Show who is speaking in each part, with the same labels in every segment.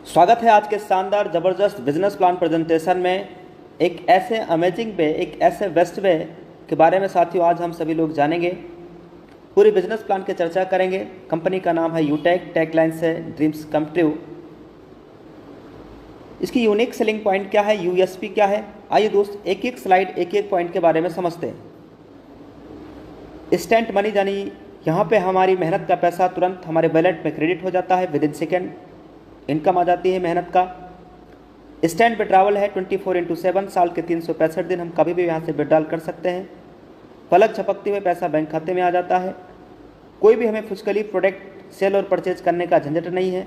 Speaker 1: स्वागत है आज के शानदार ज़बरदस्त बिजनेस प्लान प्रेजेंटेशन में। एक ऐसे अमेजिंग वे, एक ऐसे बेस्ट वे के बारे में साथियों आज हम सभी लोग जानेंगे। पूरी बिजनेस प्लान की चर्चा करेंगे। कंपनी का नाम है यूटेक, टैगलाइन से ड्रीम्स कम ट्रू। इसकी यूनिक सेलिंग पॉइंट क्या है, यूएसपी क्या है, आइए दोस्त एक एक स्लाइड एक एक पॉइंट के बारे में समझते हैं। इंस्टेंट मनी यानी यहाँ पे हमारी मेहनत का पैसा तुरंत हमारे वॉलेट में क्रेडिट हो जाता है, विद इन सेकेंड इनकम आ जाती है मेहनत का। इंस्टेंट विड्रॉवल है 24/7, साल के 365 दिन हम कभी भी यहाँ से विड्रॉल कर सकते हैं। पलक झपकते हुए पैसा बैंक खाते में आ जाता है। कोई भी हमें फुजकली प्रोडक्ट सेल और परचेज करने का झंझट नहीं है,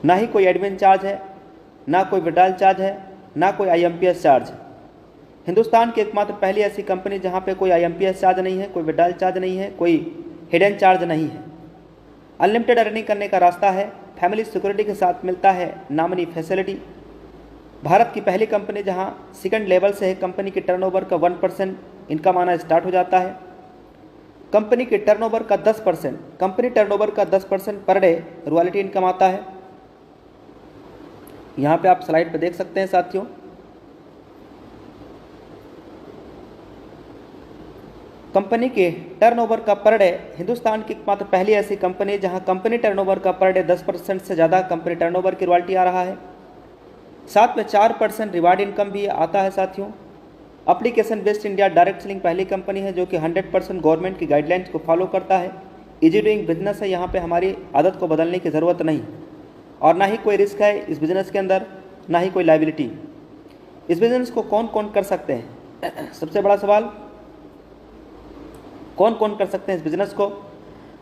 Speaker 1: ना ही कोई एडमिन चार्ज है, ना कोई विड्रॉल चार्ज है, ना कोई IMPS चार्ज। हिंदुस्तान की एकमात्र पहली ऐसी कंपनी जहाँ पे कोई IMPS चार्ज नहीं है, कोई विड्रॉल चार्ज नहीं है, कोई हिडन चार्ज नहीं है। अनलिमिटेड अर्निंग करने का रास्ता है, फैमिली सिक्योरिटी के साथ मिलता है नॉमिनी फैसिलिटी। भारत की पहली कंपनी जहां सेकंड लेवल से है कंपनी के टर्नओवर का 1% इनकम आना स्टार्ट हो जाता है। कंपनी के टर्नओवर का 10% पर डे रॉयल्टी इनकम आता है। यहाँ पे आप स्लाइड पे देख सकते हैं साथियों। कंपनी के टर्नओवर का पर डे, हिंदुस्तान की मात्र पहली ऐसी कंपनी जहां कंपनी टर्नओवर का पर डे 10% से ज़्यादा कंपनी टर्नओवर की रॉयल्टी आ रहा है। साथ में 4% रिवार्ड इनकम भी आता है साथियों। Application based India direct selling पहली कंपनी है जो कि 100% गवर्नमेंट की गाइडलाइंस को फॉलो करता है। इजी डूइंग बिजनेस है, यहाँ पे हमारी आदत को बदलने की ज़रूरत नहीं और ना ही कोई रिस्क है इस बिज़नेस के अंदर, ना ही कोई लाइबिलिटी। इस बिज़नेस को कौन कौन कर सकते हैं, सबसे बड़ा सवाल, कौन कौन कर सकते हैं इस बिज़नेस को?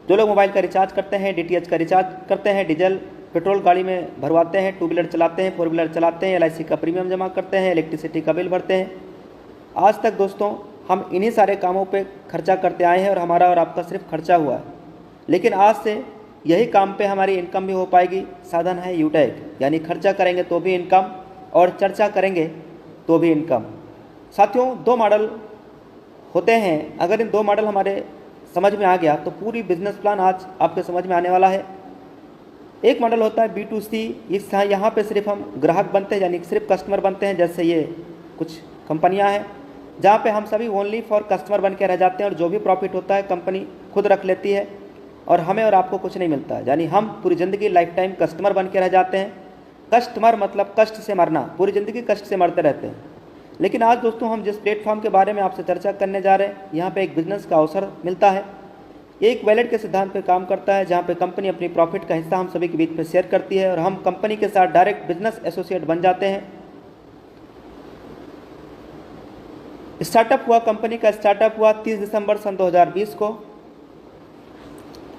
Speaker 1: जो लोग मोबाइल का रिचार्ज करते हैं, DTH का रिचार्ज करते हैं, डीजल पेट्रोल गाड़ी में भरवाते हैं, 2 व्हीलर चलाते हैं, 4 व्हीलर चलाते हैं, LIC का प्रीमियम जमा करते हैं, इलेक्ट्रिसिटी का बिल भरते हैं। आज तक दोस्तों हम इन्हीं सारे कामों पे खर्चा करते आए हैं और हमारा और आपका सिर्फ खर्चा हुआ है। लेकिन आज से यही काम पे हमारी इनकम भी हो पाएगी। साधन है यूटेक, यानी खर्चा करेंगे तो भी इनकम और चर्चा करेंगे तो भी इनकम। साथियों 2 मॉडल होते हैं, अगर इन 2 मॉडल हमारे समझ में आ गया तो पूरी बिजनेस प्लान आज आपके समझ में आने वाला है। एक मॉडल होता है B2C, यहाँ पे सिर्फ हम ग्राहक बनते हैं, यानी सिर्फ कस्टमर बनते हैं। जैसे ये कुछ कंपनियां हैं जहाँ पे हम सभी ओनली फॉर कस्टमर बन के रह जाते हैं और जो भी प्रॉफिट होता है कंपनी खुद रख लेती है और हमें और आपको कुछ नहीं मिलता है, यानी हम पूरी ज़िंदगी लाइफ टाइम कस्टमर बन के रह जाते हैं। कस्टमर मतलब कष्ट से मरना, पूरी ज़िंदगी कष्ट से मरते रहते हैं। लेकिन आज दोस्तों हम जिस प्लेटफॉर्म के बारे में आपसे चर्चा करने जा रहे हैं, यहाँ पे एक बिजनेस का अवसर मिलता है। एक वैलेट के सिद्धांत पे काम करता है, जहाँ पे कंपनी अपनी प्रॉफिट का हिस्सा हम सभी के बीच में शेयर करती है और हम कंपनी के साथ डायरेक्ट बिजनेस एसोसिएट बन जाते हैं। स्टार्टअप हुआ, कंपनी का स्टार्टअप हुआ 30 दिसंबर सन 2020 को।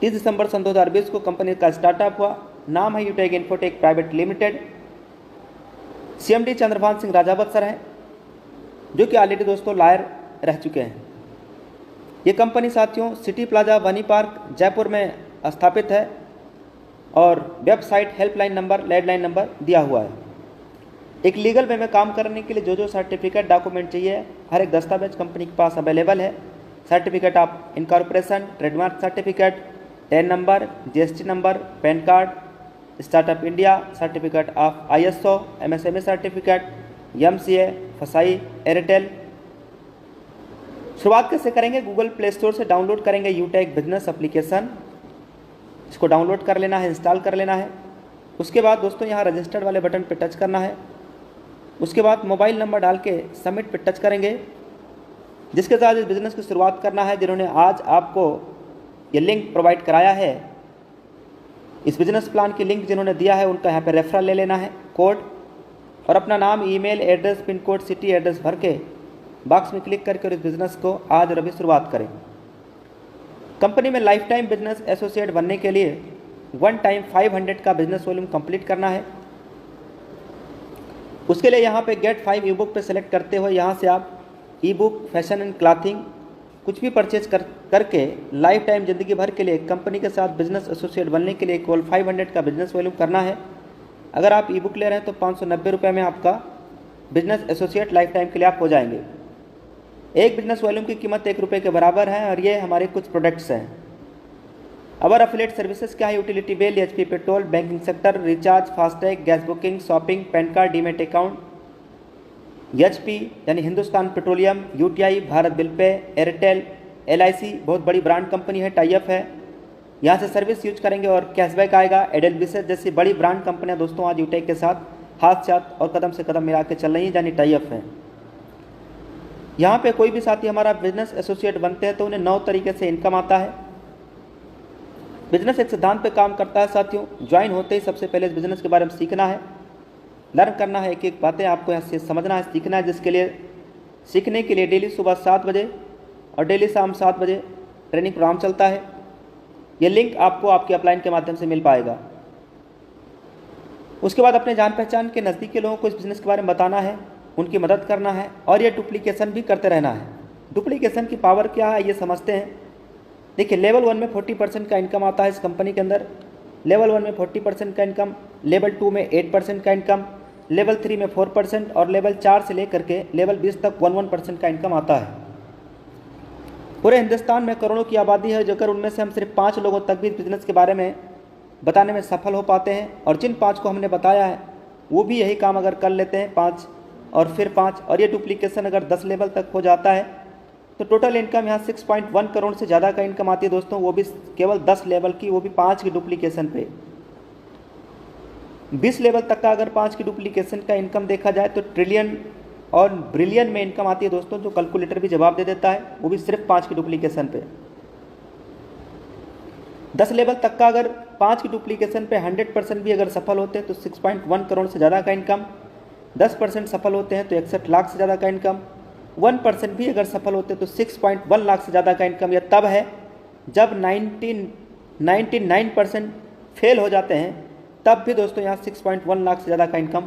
Speaker 1: 30 दिसंबर सन 2020 को कंपनी का स्टार्टअप हुआ। नाम है Utech Infotech Private Limited. CMD Chandrabhan Singh Rajawat sir हैं, जो कि ऑलरेडी दोस्तों लॉयर रह चुके हैं। ये कंपनी साथियों सिटी प्लाजा वनी पार्क जयपुर में स्थापित है और website, helpline number, landline number दिया हुआ है। एक लीगल वे में काम करने के लिए जो सर्टिफिकेट डॉक्यूमेंट चाहिए, हर एक दस्तावेज कंपनी के पास अवेलेबल है। Certificate of incorporation, trademark certificate, ten number, GST number, pan card, startup India, certificate of ISO, MSME certificate, MCA, फसाई, एयरटेल। शुरुआत कैसे करेंगे? गूगल प्ले स्टोर से डाउनलोड करेंगे यूटेक बिजनेस एप्लीकेशन। इसको डाउनलोड कर लेना है, इंस्टॉल कर लेना है। उसके बाद दोस्तों यहाँ रजिस्टर्ड वाले बटन पर टच करना है। उसके बाद मोबाइल नंबर डाल के सबमिट पर टच करेंगे, जिसके साथ इस बिज़नेस की शुरुआत करना है। जिन्होंने आज आपको ये लिंक प्रोवाइड कराया है, इस बिज़नेस प्लान की लिंक जिन्होंने दिया है, उनका यहाँ पे रेफरल ले लेना है, कोड और अपना नाम, email address, pin code, city address भर के बॉक्स में क्लिक करके और इस बिज़नेस को आज और अभी शुरुआत करें। कंपनी में लाइफ टाइम बिजनेस एसोसिएट बनने के लिए 1 टाइम 500 का बिजनेस वॉल्यूम कंप्लीट करना है। उसके लिए यहाँ पे गेट 5 ई बुक पे सेलेक्ट करते हुए यहाँ से आप ई बुक, फैशन एंड क्लॉथिंग कुछ भी परचेज करके लाइफ टाइम ज़िंदगी भर के लिए कंपनी के साथ बिजनेस एसोसिएट बनने के लिए केवल 500 का बिजनेस वॉल्यूम करना है। अगर आप ई बुक ले रहे हैं तो 590 रुपये में आपका बिजनेस एसोसिएट लाइफ टाइम के लिए आप हो जाएंगे। एक बिजनेस वॉल्यूम की कीमत 1 रुपये के बराबर है और ये हमारे कुछ प्रोडक्ट्स हैं। अवर अफिलिएट सर्विसेज क्या है? Utility bill, HP petrol, banking sector, recharge, FASTag, gas booking, shopping, PAN card, demat account, HP यानी Hindustan Petroleum, UTI, Bharat bill pay, Airtel, LIC बहुत बड़ी ब्रांड कंपनी है, टाई अप है, यहाँ से सर्विस यूज करेंगे और कैशबैक आएगा। एडेलविसेस जैसी बड़ी ब्रांड कंपनियां दोस्तों आज यूटेक के साथ हाथ साथ और कदम से कदम मिला के चल रही हैं, यानी टाई अप है। यहाँ पे कोई भी साथी हमारा बिजनेस एसोसिएट बनते हैं तो उन्हें 9 तरीके से इनकम आता है। बिजनेस एक सिद्धांत पे काम करता है साथियों। ज्वाइन होते ही सबसे पहले इस बिजनेस के बारे में सीखना है, लर्न करना है, एक एक बातें आपको यहाँ से समझना है, सीखना है, जिसके लिए सीखने के लिए डेली सुबह 7 बजे और डेली शाम 7 बजे ट्रेनिंग प्रोग्राम चलता है। ये लिंक आपको आपके अपलाइन के माध्यम से मिल पाएगा। उसके बाद अपने जान पहचान के नज़दीकी लोगों को इस बिज़नेस के बारे में बताना है, उनकी मदद करना है और ये डुप्लीकेशन भी करते रहना है। डुप्लीकेशन की पावर क्या है ये समझते हैं। देखिए, लेवल 1 में 40% का इनकम आता है इस कंपनी के अंदर। लेवल 1 में 40% का इनकम, लेवल 2 में 8% का इनकम, लेवल 3 में 4% और लेवल 4 से लेकर के लेवल 20 तक 11% का इनकम आता है। पूरे हिंदुस्तान में करोड़ों की आबादी है, जो अगर उनमें से हम सिर्फ 5 लोगों तक भी बिजनेस के बारे में बताने में सफल हो पाते हैं, और जिन 5 को हमने बताया है वो भी यही काम अगर कर लेते हैं 5 और फिर 5 और ये डुप्लीकेशन अगर 10 लेवल तक हो जाता है तो टोटल इनकम यहाँ 6.1 करोड़ से ज़्यादा का इनकम आती है दोस्तों, वो भी केवल 10 लेवल की, वो भी 5 की डुप्लीकेशन पे। 20 लेवल तक का अगर 5 की डुप्लीकेशन का इनकम देखा जाए तो ट्रिलियन और ब्रिलियन में इनकम आती है दोस्तों, जो कैलकुलेटर भी जवाब दे देता है, वो भी सिर्फ 5 की डुप्लीकेशन पे। 10 लेवल तक का अगर 5 की डुप्लीकेशन पे 100% भी अगर सफल होते हैं तो 6.1 करोड़ से ज़्यादा का इनकम, 10% सफल होते हैं तो 61 लाख से ज़्यादा का इनकम, 1% भी अगर सफल होते हैं तो 6.1 लाख से ज़्यादा का इनकम। यह तब है जब 99% फेल हो जाते हैं, तब भी दोस्तों यहाँ 6.1 लाख से ज़्यादा का इनकम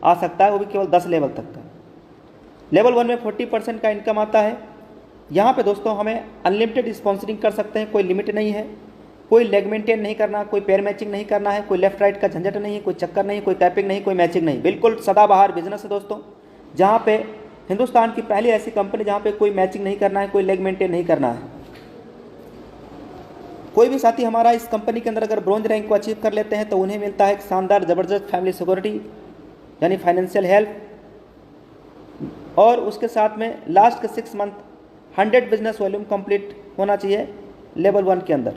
Speaker 1: आ सकता है, वो भी केवल 10 लेवल तक का। लेवल 1 में 40% का इनकम आता है। यहाँ पे दोस्तों हमें अनलिमिटेड स्पॉन्सरिंग कर सकते हैं, कोई लिमिट नहीं है, कोई लेग मेंटेन नहीं करना, कोई पैर मैचिंग नहीं करना है, कोई लेफ्ट राइट का झंझट नहीं है, कोई चक्कर नहीं, कोई कैपिंग नहीं, कोई मैचिंग नहीं, बिल्कुल सदाबहार बिजनेस है दोस्तों, जहाँ पे हिंदुस्तान की पहली ऐसी कंपनी जहाँ पे कोई मैचिंग नहीं करना है, कोई लेग मेंटेन नहीं करना है। कोई भी साथी हमारा इस कंपनी के अंदर अगर ब्रॉन्ज रैंक को अचीव कर लेते हैं तो उन्हें मिलता है एक शानदार ज़बरदस्त फैमिली सिक्योरिटी यानी फाइनेंशियल हेल्प, और उसके साथ में लास्ट के 6 मंथ 100 बिजनेस वॉल्यूम कंप्लीट होना चाहिए लेवल 1 के अंदर।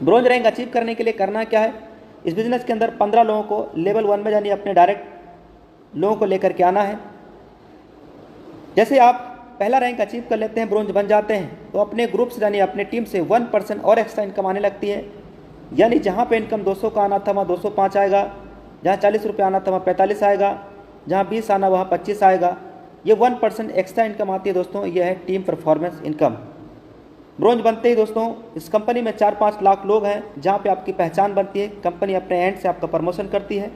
Speaker 1: ब्रॉन्ज रैंक अचीव करने के लिए करना क्या है, इस बिजनेस के अंदर 15 लोगों को लेवल 1 में यानी अपने डायरेक्ट लोगों को लेकर के आना है। जैसे आप पहला रैंक अचीव कर लेते हैं, ब्रॉन्ज बन जाते हैं, तो अपने ग्रुप से यानी अपने टीम से 1% और एक्स्ट्रा इनकम आने लगती है, यानी जहाँ पे इनकम 200 का आना था वहाँ 205 आएगा, जहाँ 40 रुपये आना था वहाँ 45 आएगा, जहाँ 20 आना वहाँ 25 आएगा। ये 1% एक्स्ट्रा इनकम आती है दोस्तों, यह है टीम परफॉर्मेंस इनकम। ब्रॉन्ज बनते ही दोस्तों इस कंपनी में 4-5 लाख लोग हैं, जहाँ पे आपकी पहचान बनती है, कंपनी अपने एंड से आपका प्रमोशन करती है।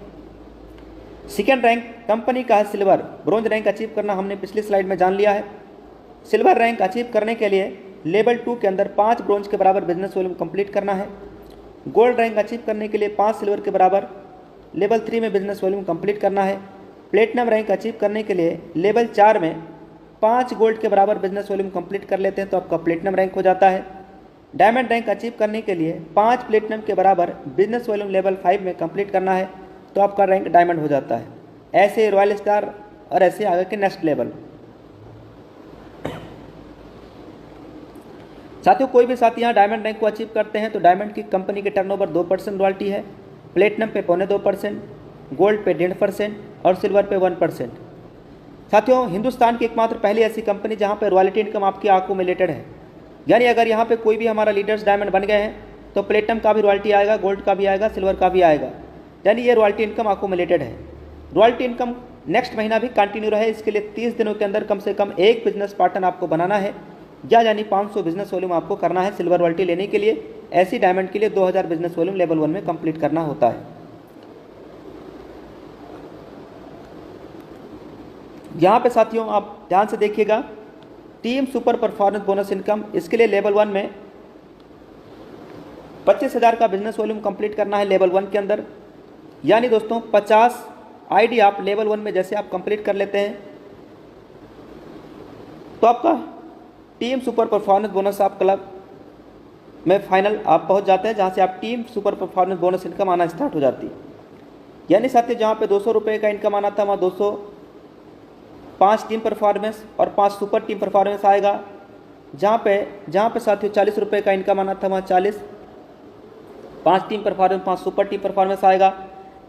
Speaker 1: सेकेंड रैंक कंपनी का है सिल्वर। ब्रॉन्ज रैंक अचीव करना हमने पिछली स्लाइड में जान लिया है। सिल्वर रैंक अचीव करने के लिए लेवल 2 के अंदर 5 ब्रॉन्ज के बराबर बिजनेस वॉल्यूम कंप्लीट करना है। गोल्ड रैंक अचीव करने के लिए 5 सिल्वर के बराबर लेवल 3 में बिजनेस वॉल्यूम कंप्लीट करना है। प्लेटिनम रैंक अचीव करने के लिए लेवल 4 में 5 गोल्ड के बराबर बिजनेस वॉल्यूम कंप्लीट कर लेते हैं तो आपका प्लेटिनम रैंक हो जाता है। डायमंड रैंक अचीव करने के लिए 5 प्लेटिनम के बराबर बिजनेस वॉल्यूम लेवल 5 में कंप्लीट करना है तो आपका रैंक डायमंड हो जाता है। ऐसे रॉयल स्टार और ऐसे आगे के नेक्स्ट लेवल। साथियों, कोई भी साथी यहाँ डायमंड रैंक को अचीव करते हैं तो डायमंड की कंपनी के टर्नओवर 2% रॉयल्टी है, प्लेटिनम पे 0.25%, गोल्ड पे 1.5% और सिल्वर पे 1%। साथियों, हिंदुस्तान की एकमात्र पहली ऐसी कंपनी जहाँ पे रॉयल्टी इनकम आपकी अक्यूमुलेटेड है, यानी अगर यहाँ पे कोई भी हमारा लीडर्स डायमंड बन गए हैं तो प्लेटिनम का भी रॉयल्टी आएगा, गोल्ड का भी आएगा, सिल्वर का भी आएगा, यानी ये रॉयल्टी इनकम अक्यूमुलेटेड है। रॉयल्टी इनकम नेक्स्ट महीना भी कंटिन्यू रहे, इसके लिए 30 दिनों के अंदर कम से कम एक बिजनेस पार्टनर आपको बनाना है, या यानी 500 बिजनेस वॉल्यूम आपको करना है सिल्वर रॉयल्टी लेने के लिए। ऐसी डायमंड के लिए 2000 बिजनेस वॉल्यूम लेवल 1 में कंप्लीट करना होता है। यहाँ पे साथियों आप ध्यान से देखिएगा, team super performance bonus income, इसके लिए लेवल 1 में 25,000 का बिजनेस वॉल्यूम कंप्लीट करना है लेवल 1 के अंदर, यानी दोस्तों 50 आईडी आप लेवल 1 में जैसे आप कंप्लीट कर लेते हैं तो आपका टीम सुपर परफॉर्मेंस बोनस आपका में फाइनल आप पहुंच जाते हैं, जहां से आप team super performance bonus income आना स्टार्ट हो जाती है। यानी साथियों जहां पे 200 रुपये का इनकम आना था वहाँ 205 टीम परफॉर्मेंस और 5 सुपर टीम परफॉर्मेंस आएगा। जहाँ पे साथियों 40 रुपये का इनकम आना था वहाँ 40 5 team performance 5 super team performance आएगा।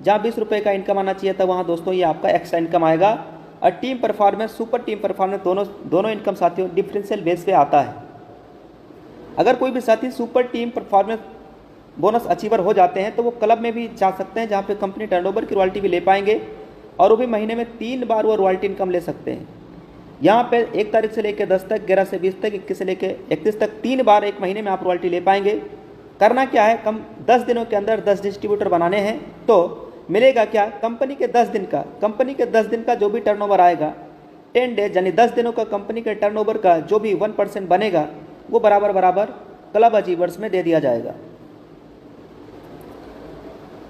Speaker 1: जहाँ 20 रुपये का इनकम आना चाहिए था वहाँ दोस्तों ये आपका एक्स्ट्रा इनकम आएगा। और team performance super team performance दोनों इनकम साथियों डिफरेंशियल बेस पे आता है। अगर कोई भी साथी super team performance bonus achiever हो जाते हैं तो वो क्लब में भी जा सकते हैं, जहाँ पे कंपनी टर्नओवर की रॉयल्टी भी ले पाएंगे और वो भी महीने में 3 बार वो रॉयल्टी इनकम ले सकते हैं। यहाँ पे 1 तारीख से लेकर 10 तक, 11 से 20 तक, 21 से लेकर 31 तक 3 बार एक महीने में आप रॉयल्टी ले पाएंगे। करना क्या है, कम 10 दिनों के अंदर 10 डिस्ट्रीब्यूटर बनाने हैं तो मिलेगा क्या, कंपनी के 10 दिन का जो भी टर्नओवर आएगा 10 डेज यानी 10 दिनों का कंपनी के टर्नओवर का जो भी 1% बनेगा वो बराबर क्लब अचीवर्स में दे दिया जाएगा।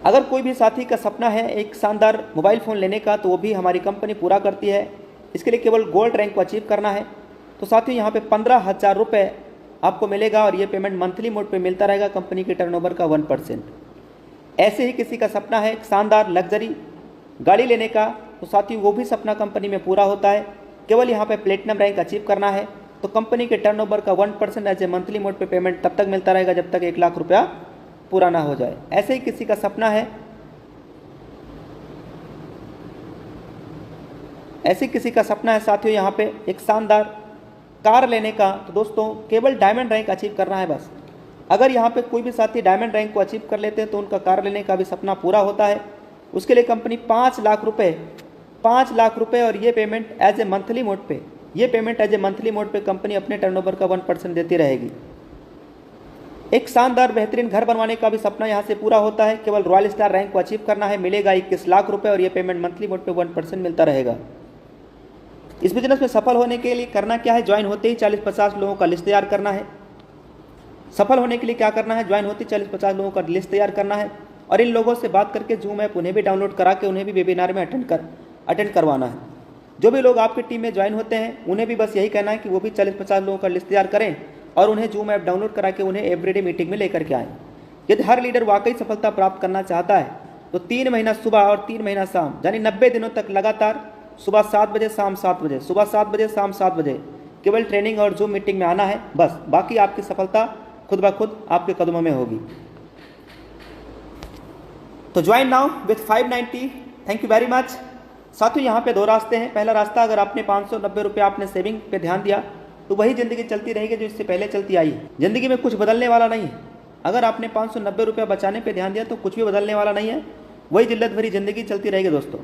Speaker 1: अगर कोई भी साथी का सपना है एक शानदार मोबाइल फ़ोन लेने का तो वो भी हमारी कंपनी पूरा करती है। इसके लिए केवल गोल्ड रैंक को अचीव करना है। तो साथियों यहाँ पे 15,000 रुपये आपको मिलेगा और ये पेमेंट मंथली मोड पे मिलता रहेगा कंपनी के टर्नओवर का 1%। ऐसे ही किसी का सपना है एक शानदार लग्जरी गाड़ी लेने का तो साथियों वो भी सपना कंपनी में पूरा होता है। केवल यहाँ पे प्लेटिनम रैंक अचीव करना है तो कंपनी के टर्नओवर का 1% एज ए मंथली मोड पे पेमेंट तब तक मिलता रहेगा जब तक 1 लाख रुपया पूरा ना हो जाए। ऐसे ही किसी का सपना है साथियों यहाँ पे एक शानदार कार लेने का तो दोस्तों केवल डायमंड रैंक अचीव करना है बस। अगर यहाँ पे कोई भी साथी डायमंड रैंक को अचीव कर लेते हैं तो उनका कार लेने का भी सपना पूरा होता है। उसके लिए कंपनी 5 लाख रुपए और ये payment as a monthly mode पे कंपनी अपने टर्नओवर का 1% देती रहेगी। एक शानदार बेहतरीन घर बनवाने का भी सपना यहाँ से पूरा होता है। केवल रॉयल स्टार रैंक को अचीव करना है, मिलेगा 21 लाख रुपए और ये पेमेंट मंथली मोड पे 1% मिलता रहेगा। इस बिजनेस में सफल होने के लिए करना क्या है, ज्वाइन होते ही 40-50 लोगों का लिस्ट तैयार करना है। सफल होने के लिए क्या करना है, ज्वाइन होते ही 40-50 लोगों का लिस्ट तैयार करना है और इन लोगों से बात करके जूम ऐप उन्हें भी डाउनलोड करा के उन्हें भी वेबिनार में अटेंड करवाना है। जो भी लोग आपकी टीम में ज्वाइन होते हैं उन्हें भी बस यही कहना है कि वो भी 40-50 लोगों का लिस्ट तैयार करें और उन्हें जूम ऐप डाउनलोड करा के उन्हें एवरीडे मीटिंग में लेकर के आएँ। यदि हर लीडर वाकई सफलता प्राप्त करना चाहता है तो 3 महीना सुबह और 3 महीना शाम यानी 90 दिनों तक लगातार सुबह 7 बजे शाम 7 बजे, सुबह 7 बजे शाम 7 बजे केवल ट्रेनिंग और जूम मीटिंग में आना है बस। बाकी आपकी सफलता खुद ब खुद आपके कदमों में होगी। तो join now with 590। Thank you very much. साथियों यहाँ पे 2 रास्ते हैं। पहला रास्ता, अगर आपने 590 रुपये आपने सेविंग पे ध्यान दिया तो वही ज़िंदगी चलती रहेगी जो इससे पहले चलती आई है। ज़िंदगी में कुछ बदलने वाला नहीं है। अगर आपने 590 रुपये बचाने पे ध्यान दिया तो कुछ भी बदलने वाला नहीं है, वही जिल्लत भरी ज़िंदगी चलती रहेगी दोस्तों।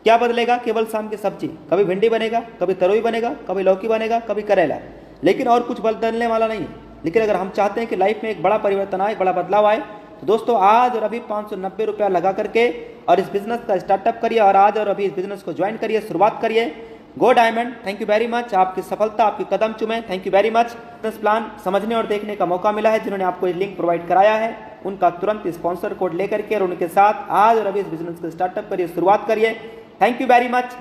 Speaker 1: क्या बदलेगा, केवल शाम की सब्जी, कभी भिंडी बनेगा, कभी तरोई बनेगा, कभी लौकी बनेगा, कभी करेला, लेकिन और कुछ बदलने वाला नहीं है। लेकिन अगर हम चाहते हैं कि लाइफ में एक बड़ा परिवर्तन आए, बड़ा बदलाव आए तो दोस्तों आज और अभी 590 रुपया लगा करके और इस बिज़नेस का स्टार्टअप करिए और आज और अभी इस बिज़नेस को ज्वाइन करिए, शुरुआत करिए। गो diamond. Thank you very much. आपकी सफलता आपके कदम चूमे। Thank you very much. Business plan समझने और देखने का मौका मिला है, जिन्होंने आपको ये लिंक प्रोवाइड कराया है उनका तुरंत स्पॉन्सर कोड लेकर के और उनके साथ आज और अभी इस बिज़नेस को स्टार्टअप करिए, शुरुआत करिए। Thank you very much.